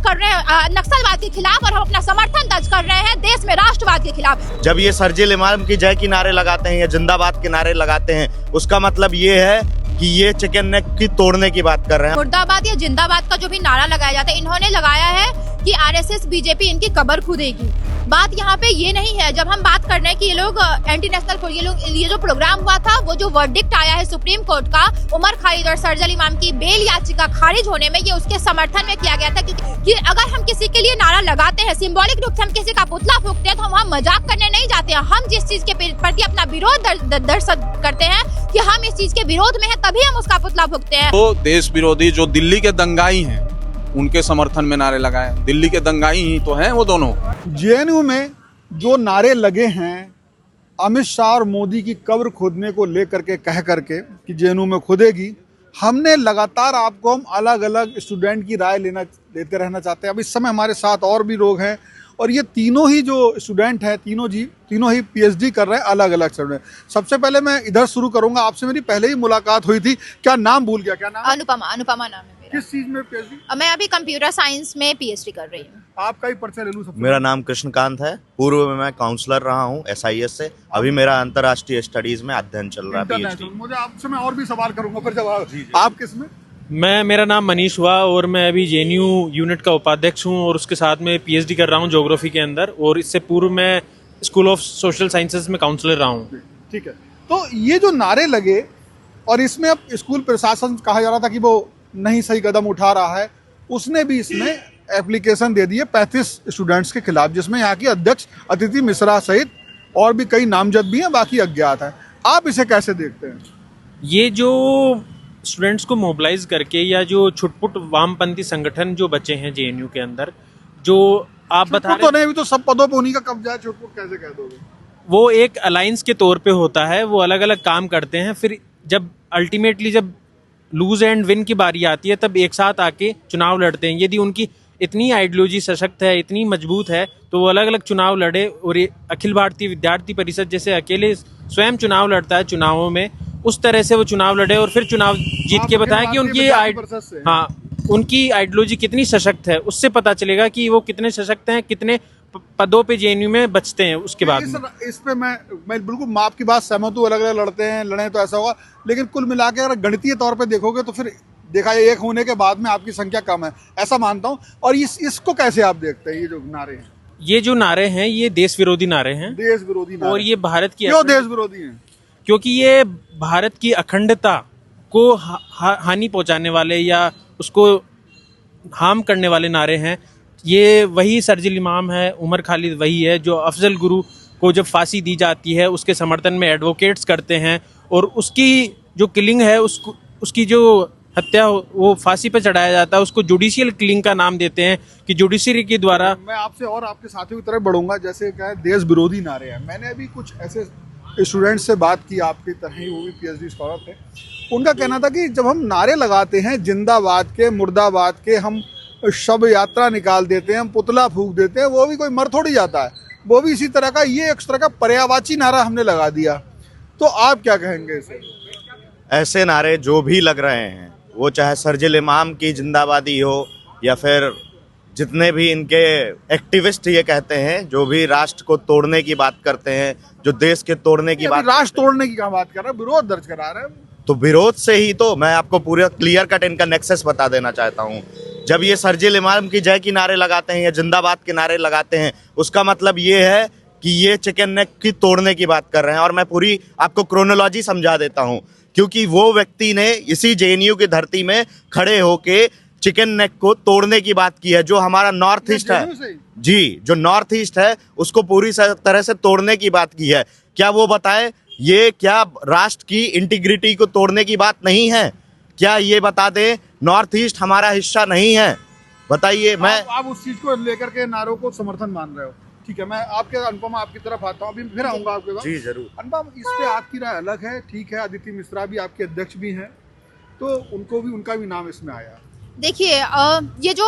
कर रहे हैं नक्सलवाद के खिलाफ और हम अपना समर्थन दर्ज कर रहे हैं देश में राष्ट्रवाद के खिलाफ। जब ये सर्जिल इमाम की जय के नारे लगाते हैं या जिंदाबाद के नारे लगाते हैं, उसका मतलब ये है कि ये चिकन नेक की तोड़ने की बात कर रहे हैं। मुर्दाबाद या जिंदाबाद का जो भी नारा लगाया जाता है, इन्होंने लगाया है कि आरएसएस बीजेपी इनकी कब्र खुदेगी। बात यहाँ पे ये नहीं है, जब हम बात कर रहे हैं कि ये लोग एंटी नेशनल, ये जो प्रोग्राम हुआ था, वो जो वर्डिक्ट आया है सुप्रीम कोर्ट का उमर खालिद और सर्जिल इमाम की बेल याचिका खारिज होने में, ये उसके समर्थन में किया गया था कि अगर हम किसी के लिए नारा लगाते हैं, सिंबॉलिक रूप से हम किसी का पुतला फूंकते हैं, तो हम वहाँ मजाक करने नहीं जाते हैं। हम जिस चीज के प्रति अपना विरोध दर्शक करते हैं कि हम इस चीज के विरोध में है, तभी हम उसका पुतला फूंकते हैं। तो देश विरोधी जो दिल्ली के दंगाई हैं, उनके समर्थन में नारे लगाए। दिल्ली के दंगाई ही तो हैं वो दोनों। जेएनयू में जो नारे लगे हैं अमित शाह और मोदी की कब्र खोदने को लेकर के कह करके कि जेएनयू में खुदेगी, हमने लगातार आपको हम अलग अलग स्टूडेंट की राय लेते रहना चाहते हैं। अब इस समय हमारे साथ और भी लोग हैं और ये तीनों ही जो स्टूडेंट हैं, तीनों ही पीएचडी कर रहे हैं अलग अलग स्टूडेंट। सबसे पहले मैं इधर शुरू करूंगा, आपसे मेरी पहले ही मुलाकात हुई थी, क्या नाम भूल गया? क्या नाम? अनुपमा नाम है मेरा। किस चीज में पीएचडी? मैं अभी कंप्यूटर साइंस में पीएचडी कर रही हूँ। आपका ही परिचय ले लूं सबसे। मेरा नाम कृष्णकांत है। पूर्व में मैं काउंसलर रहा हूँ SIS से। अभी मेरा अंतर्राष्ट्रीय स्टडीज में अध्ययन चल रहा है, PhD। मुझे आपसे मैं और भी सवाल करूंगा, फिर जवाब। आप किस में? मेरा नाम मनीष हुआ और मैं अभी जेएनयू यूनिट का उपाध्यक्ष हूँ और उसके साथ में पीएचडी कर रहा हूँ ज्योग्राफी के अंदर, और इससे पूर्व मैं स्कूल ऑफ सोशल साइंसेज में काउंसलर रहा हूँ। ठीक है, तो ये जो नारे लगे और इसमें अब स्कूल प्रशासन कहा जा रहा था कि वो नहीं सही कदम उठा रहा है, उसने भी इसमें एप्लीकेशन दे दी है 35 स्टूडेंट्स के खिलाफ, जिसमें यहाँ की अध्यक्ष अदिति मिश्रा सहित और भी कई नामजद भी हैं, बाकी अज्ञात हैं। आप इसे कैसे देखते हैं? ये जो स्टूडेंट्स को मोबिलाइज करके या जो छुटपुट वामपंथी संगठन जो बचे हैं जेएनयू के अंदर, जो आप बता रहे हैं, तो नहीं, तो सब पदों पे उन्हीं का कब्जा है, छुटपुट कैसे कह दोगे? वो एक अलायंस के तौर पे होता है, वो अलग अलग काम करते हैं, फिर जब अल्टीमेटली जब लूज एंड विन की बारी आती है तब एक साथ आके चुनाव लड़ते हैं। यदि उनकी इतनी आइडियोलॉजी सशक्त है, इतनी मजबूत है, तो वो अलग अलग चुनाव लड़े। और अखिल भारतीय विद्यार्थी परिषद जैसे अकेले स्वयं चुनाव लड़ता है चुनावों में, उस तरह से वो चुनाव लड़े और फिर चुनाव जीत के बताएं कि उनकी उनकी आइडियोलॉजी कितनी सशक्त है। उससे पता चलेगा कि वो कितने सशक्त हैं, कितने पदों पे जेएनयू में बचते हैं। उसके बाद इस पे मैं बिल्कुल आपकी बात सहमत हूँ, अलग अलग लड़े तो ऐसा होगा, लेकिन कुल मिला के अगर गणितीय तौर पे देखोगे तो फिर देखा है एक होने के बाद में आपकी संख्या कम है, ऐसा मानता हूँ। और इसको कैसे आप देखते हैं? ये जो नारे हैं, ये जो नारे हैं, ये देश विरोधी नारे हैं। देश विरोधी नारे। और ये भारत की क्यों देश विरोधी हैं? क्योंकि ये भारत की अखंडता को हानि पहुंचाने वाले या उसको हार्म करने वाले नारे हैं। ये वही सर्जिल इमाम है, उमर खालिद वही है जो अफजल गुरु को जब फांसी दी जाती है उसके समर्थन में एडवोकेट्स करते हैं, और उसकी जो किलिंग है, उसकी जो हत्या वो फांसी पे चढ़ाया जाता है, उसको जुडिशियल किलिंग का नाम देते हैं कि जुडिशरी के द्वारा। मैं आपसे और आपके साथियों की तरफ बढ़ूंगा, जैसे क्या है देश विरोधी नारे हैं। मैंने अभी कुछ ऐसे स्टूडेंट से बात की आपकी तरह ही, वो भी पीएचडी स्कॉलर थे। उनका कहना था कि जब हम नारे लगाते हैं जिंदाबाद के, मुर्दाबाद के, हम शव यात्रा निकाल देते हैं, हम पुतला फूंक देते हैं, वो भी कोई मर थोड़ी जाता है, वो भी इसी तरह का, ये एक तरह का पर्यायवाची नारा हमने लगा दिया। तो आप क्या कहेंगे इसे? ऐसे नारे जो भी लग रहे हैं, वो चाहे सर्जिल इमाम की जिंदाबादी हो या फिर जितने भी इनके एक्टिविस्ट ये कहते हैं, जो भी राष्ट्र को तोड़ने की बात करते हैं, जो देश के तोड़ने की बात, राष्ट्र तोड़ने की क्या बात कर रहे हैं? विरोध दर्ज करा रहे हैं। तो विरोध से ही तो मैं आपको पूरा क्लियर कट इनका नेक्सस बता देना चाहता हूँ। जब ये सर्जिल इमाम की जय की नारे लगाते हैं या जिंदाबाद के नारे लगाते हैं, उसका मतलब ये है कि ये चिकन नेक की तोड़ने की बात कर रहे हैं। और मैं पूरी आपको क्रोनोलॉजी समझा देता हूँ, क्योंकि वो व्यक्ति ने इसी जेएनयू की धरती में खड़े होके चिकन नेक को तोड़ने की बात की है, जो हमारा नॉर्थ ईस्ट है जी, जो नॉर्थ ईस्ट है उसको पूरी तरह से तोड़ने की बात की है। क्या वो बताए, ये क्या राष्ट्र की इंटीग्रिटी को तोड़ने की बात नहीं है? क्या ये बता दे नॉर्थ ईस्ट हमारा हिस्सा नहीं है? बताइए। मैं आप उस चीज को लेकर के नारों को समर्थन मान रहे हो, ठीक है। मैं आपके अनुपमा आपकी तरफ आता हूँ, अभी फिर आऊंगा आपके पास। जी जरूर। अनुपम, इस पे आपकी राय अलग है, ठीक है। अदिति मिश्रा भी आपके अध्यक्ष भी हैं, तो उनका भी नाम इसमें आया। देखिए, ये जो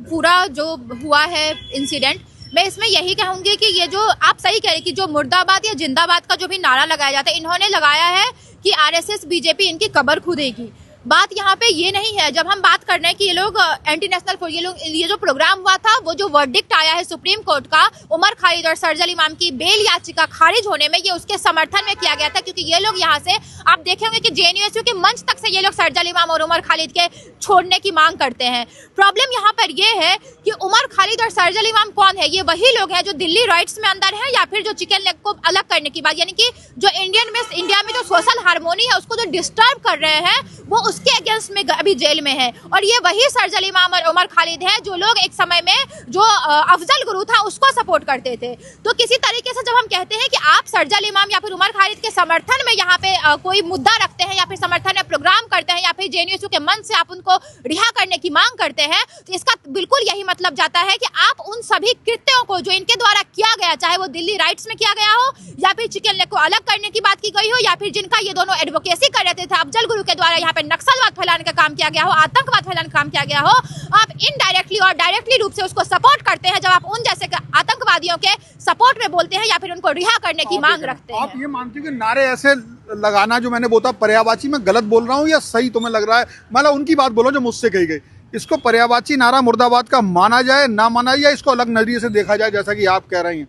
पूरा जो हुआ है इंसिडेंट, मैं इसमें यही कहूंगी कि ये जो आप सही कह रहे कि जो मुर्दाबाद या जिंदाबाद का जो भी नारा लगाया जाता है, इन्होंने लगाया है कि आरएसएस बीजेपी इनकी कब्र खुदेगी। बात यहाँ पे ये नहीं है, जब हम बात कर रहे हैं कि ये लोग एंटी नेशनल, ये जो प्रोग्राम हुआ था, वो जो वर्डिक्ट आया है सुप्रीम कोर्ट का उमर खालिद और सरजल इमाम की बेल याचिका खारिज होने में, ये उसके समर्थन में किया गया था। क्योंकि ये लोग यहाँ से आप देखेंगे कि जेएनयू के मंच तक से ये लोग सरजल इमाम और उमर खालिद के छोड़ने की मांग करते हैं। प्रॉब्लम यहाँ पर ये है कि उमर खालिद और सरजल इमाम कौन है? ये वही लोग हैं जो दिल्ली राइट्स में अंदर है, या फिर जो चिकन लेग को अलग करने की बात, यानी कि जो इंडिया में जो सोशल हार्मोनी है उसको जो डिस्टर्ब कर रहे हैं, वो उसके अगेंस्ट में अभी जेल में है। और ये वही सरजल इमाम और उमर खालिद है जो लोग एक समय में जो अफजल गुरु था उसको सपोर्ट करते थे। तो किसी तरीके से जब हम कहते हैं कि आप सरजल इमाम या फिर उमर खालिद के समर्थन में यहाँ पे कोई मुद्दा रखते हैं, या फिर समर्थन में प्रोग्राम करते हैं, या फिर जेएनयू के मंच से आप उनको रिहा करने की मांग करते हैं, तो इसका बिल्कुल यही मतलब जाता है कि आप उन सभी कृत्यों को जो इनके द्वारा किया गया, चाहे वो दिल्ली राइट्स में किया गया हो, या फिर चिकन लेग को अलग करने की बात की गई हो, या फिर जिनका ये दोनों एडवोकेसी कर रहे थे अफजल गुरु के द्वारा यहाँ पे नक्सलवाद फैलाने का काम किया गया हो, आतंकवाद फैलाने का काम किया गया हो, आप इनडायरेक्टली और डायरेक्टली रूप से उसको सपोर्ट करते हैं जब आप उन जैसे आतंकवादियों के सपोर्ट में बोलते हैं या फिर उनको रिहा करने की मांग रखते हैं। आप ये मानते हो कि नारे ऐसे लगाना, जो मैंने बोला पर्यायवाची में गलत बोल रहा हूँ या सही तुम्हें लग रहा है? मतलब उनकी बात बोलो जो मुझसे कही गई। इसको पर्यायवाची नारा मुर्दाबाद का माना जाए, ना माना जाए, इसको अलग नजरिए से देखा जाए जैसा कि आप कह रही हैं?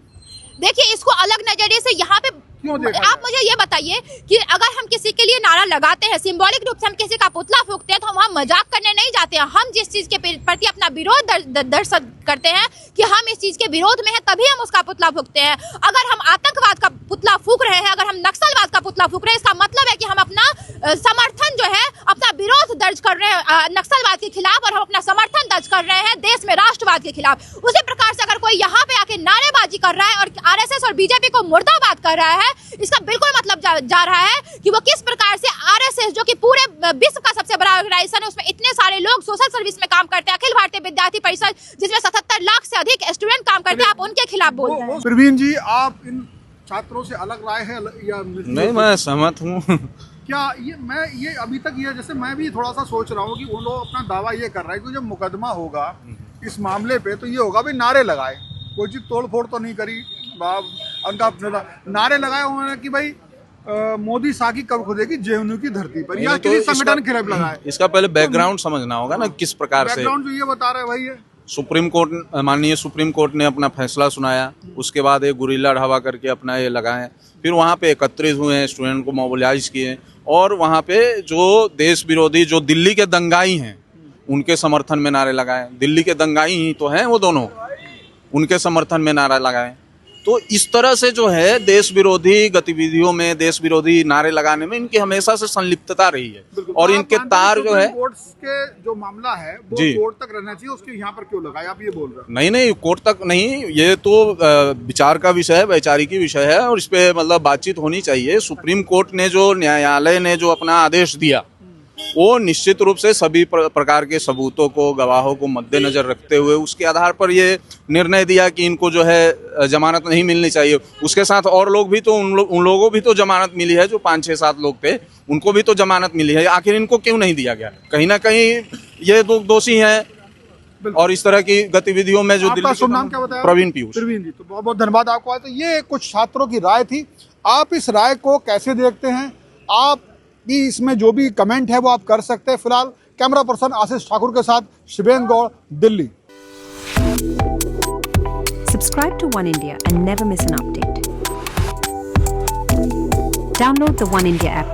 देखिए, इसको अलग नजरिए से यहाँ पे आप मुझे ये बताइए कि अगर हम किसी के लिए नारा लगाते हैं, सिंबॉलिक रूप से हम किसी का पुतला फूंकते हैं, तो हम वहाँ मजाक करने नहीं जाते हैं। हम जिस चीज के प्रति अपना विरोध दर्शन करते हैं कि हम इस चीज के विरोध में हैं, तभी हम उसका पुतला फूंकते हैं। अगर हम आतंकवाद का पुतला फूंक रहे हैं, अगर हम नक्सलवाद का पुतला फूंक रहे हैं, इसका मतलब है कि हम अपना समर्थन जो है, अपना विरोध दर्ज कर रहे हैं नक्सलवाद के खिलाफ, और हम अपना समर्थन दर्ज कर रहे हैं देश में राष्ट्रवाद के खिलाफ। उसी प्रकार से अगर कोई यहाँ पे आके नारेबाजी कर रहा है और आरएसएस और बीजेपी को मुर्दाबाद कर रहा है, इसका बिल्कुल मतलब जा रहा है कि वो किस प्रकार से आरएसएस, जो कि पूरे विश्व का सबसे बड़ा ऑर्गेनाइजेशन है, उसमें इतने सारे लोग सोशल सर्विस में काम करते हैं, अखिल भारतीय विद्यार्थी परिषद जिसमें 77 लाख से अधिक स्टूडेंट काम करते हैं, आप उनके खिलाफ बोल रहे हैं। प्रवीण जी, आप इन छात्रों से अलग राय है या नहीं? मैं सहमत हूँ। क्या ये अभी तक ये, जैसे मैं भी थोड़ा सा सोच रहा हूँ कि वो लोग अपना दावा ये कर रहा है कि जब मुकदमा होगा इस मामले पे, तो ये होगा भाई नारे लगाए, कोई चीज तोड़ फोड़ तो नहीं करी, उनका नारे लगाए उन्होंने कि भाई मोदी शाह की कब खुदेगी जेएनयू की धरती पर, या किसी संगठन के खिलाफ लगाए। इसका पहले बैकग्राउंड समझना होगा ना, किस प्रकार से बैकग्राउंड जो ये बता रहे हैं भाई है माननीय सुप्रीम कोर्ट ने अपना फैसला सुनाया, उसके बाद एक गुरिल्ला ढाबा करके अपना ये लगाए, फिर वहाँ पे एकत्रित हुए हैं, स्टूडेंट को मोबिलाइज किए, और वहाँ पे जो देश विरोधी, जो दिल्ली के दंगाई हैं, उनके समर्थन में नारे लगाए। दिल्ली के दंगाई ही तो हैं वो दोनों, उनके समर्थन में नारा लगाए। तो इस तरह से जो है देश विरोधी गतिविधियों में, देश विरोधी नारे लगाने में इनकी हमेशा से संलिप्तता रही है। और इनके तार जो है, कोर्ट के जो मामला है वो कोर्ट तक रहना चाहिए, उसके यहाँ पर क्यों लगाए, आप ये बोल रहे हैं? नहीं, कोर्ट तक नहीं, ये तो विचार का विषय है, वैचारिक विषय है, और इस पे मतलब बातचीत होनी चाहिए। सुप्रीम कोर्ट ने जो, न्यायालय ने जो अपना आदेश दिया, वो निश्चित रूप से सभी प्रकार के सबूतों को, गवाहों को मद्देनजर रखते हुए उसके आधार पर ये निर्णय दिया कि इनको जो है जमानत नहीं मिलनी चाहिए। उसके साथ और लोग भी तो, उन लोगों भी तो जमानत मिली है, जो 5-6-7 लोग थे, उनको भी तो जमानत मिली है। आखिर इनको क्यों नहीं दिया गया? कहीं ना कहीं ये दोषी हैं और इस तरह की गतिविधियों में जो आपका शुभ नाम क्या बताया? प्रवीण पीयूष। प्रवीण जी, तो बहुत बहुत धन्यवाद आपको। तो ये कुछ छात्रों की राय थी, आप इस राय को कैसे देखते हैं? आप भी इसमें जो भी कमेंट है वो आप कर सकते हैं। फिलहाल कैमरा पर्सन आशीष ठाकुर के साथ शिवेन Gaur, Delhi. Subscribe to One India and never miss an update. Download the One India app